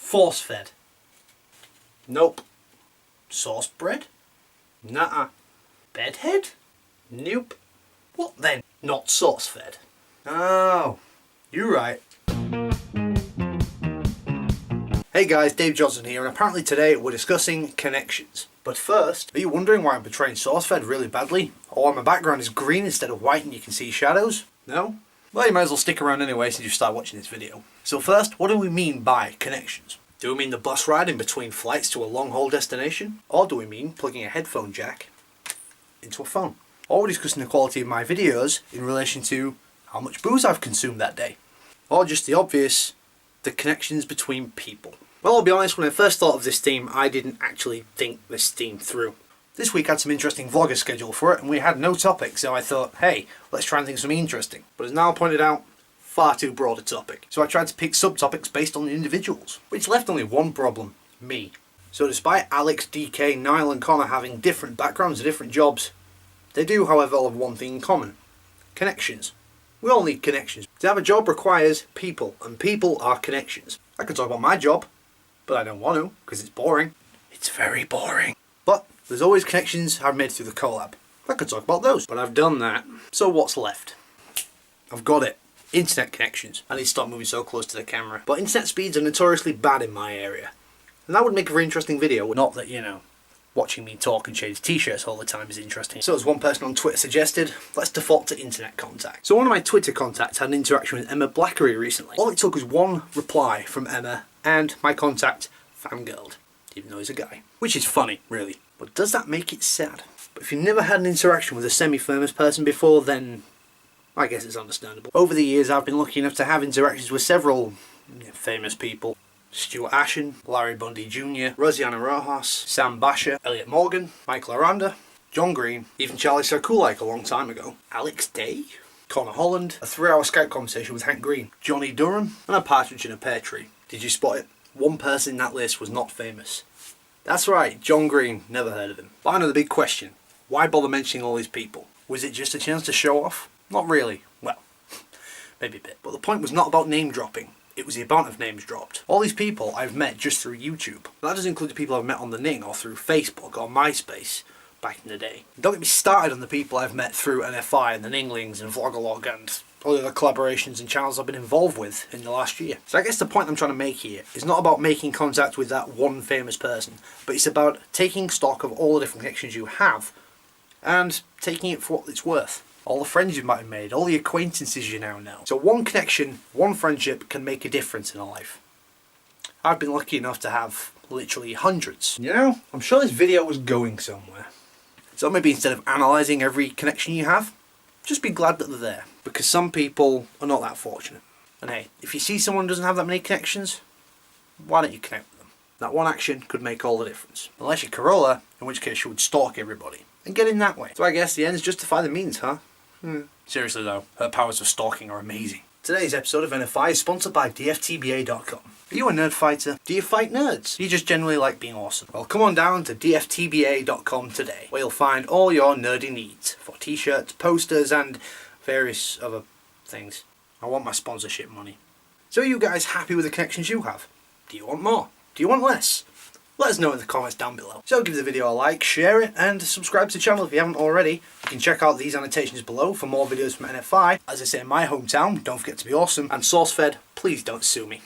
Force-fed? Nope. Sauce-bread? Nuh-uh. Bedhead? Nope. What then? Not source-fed? Oh, you're right. Hey guys, Dave Johnson here, and apparently today we're discussing connections. But first, are you wondering why I'm portraying SourceFed really badly? Or why my background is green instead of white and you can see shadows? No? Well, you might as well stick around anyway since you start watching this video. So first, what do we mean by connections? Do we mean the bus ride in between flights to a long-haul destination? Or do we mean plugging a headphone jack into a phone? Or we're discussing the quality of my videos in relation to how much booze I've consumed that day? Or just the obvious, the connections between people? Well, I'll be honest, when I first thought of this theme, I didn't actually think this theme through. This week had some interesting vloggers scheduled for it, and we had no topic, so I thought, hey, let's try and think of something interesting. But as now pointed out, far too broad a topic. So I tried to pick subtopics based on the individuals, which left only one problem: me. So despite Alex, DK, Niall and Connor having different backgrounds and different jobs, they do, however, all have one thing in common: connections. We all need connections. To have a job requires people, and people are connections. I could talk about my job, but I don't want to, because it's boring. It's very boring. But there's always connections I've made through the collab. I could talk about those, but I've done that. So what's left? I've got it. Internet connections. I need to stop moving so close to the camera. But internet speeds are notoriously bad in my area. And that would make a very interesting video. Not that, you know, watching me talk and change t-shirts all the time is interesting. So as one person on Twitter suggested, let's default to internet contact. So one of my Twitter contacts had an interaction with Emma Blackery recently. All it took was one reply from Emma and my contact fangirled, even though he's a guy. Which is funny, really. But does that make it sad? But if you've never had an interaction with a semi-famous person before, then I guess it's understandable. Over the years I've been lucky enough to have interactions with several famous people. Stuart Ashen, Larry Bundy Jr., Rosianna Rojas, Sam Basher, Elliot Morgan, Michael Aranda, John Green, even Charlie Sarkulak a long time ago, Alex Day, Connor Holland, a 3-hour Skype conversation with Hank Green, Johnny Durham, and a partridge in a pear tree. Did you spot it? One person in that list was not famous. That's right, John Green, never heard of him. But I know the big question: why bother mentioning all these people? Was it just a chance to show off? Not really. Well, maybe a bit. But the point was not about name dropping. It was the amount of names dropped. All these people I've met just through YouTube. That doesn't include the people I've met on the Ning or through Facebook or MySpace back in the day. Don't get me started on the people I've met through NFI and the Ninglings and Vlogalog and all the other collaborations and channels I've been involved with in the last year. So I guess the point I'm trying to make here is not about making contact with that one famous person, but it's about taking stock of all the different connections you have and taking it for what it's worth. All the friends you might have made, all the acquaintances you now know. So one connection, one friendship can make a difference in a life. I've been lucky enough to have literally hundreds. You know, I'm sure this video was going somewhere. So maybe instead of analysing every connection you have, just be glad that they're there. Because some people are not that fortunate. And hey, if you see someone who doesn't have that many connections, why don't you connect with them? That one action could make all the difference. Unless you're Corolla, in which case you would stalk everybody. And get in that way. So I guess the ends justify the means, huh? Seriously though, her powers of stalking are amazing. Today's episode of NFI is sponsored by DFTBA.com. Are you a nerd fighter? Do you fight nerds? Do you just generally like being awesome? Well, come on down to DFTBA.com today, where you'll find all your nerdy needs for t-shirts, posters, and various other things. I want my sponsorship money. So are you guys happy with the connections you have? Do you want more? Do you want less? Let us know in the comments down below. So give the video a like, share it, and subscribe to the channel if you haven't already. You can check out these annotations below for more videos from NFI. As I say in my hometown, don't forget to be awesome. And SourceFed, please don't sue me.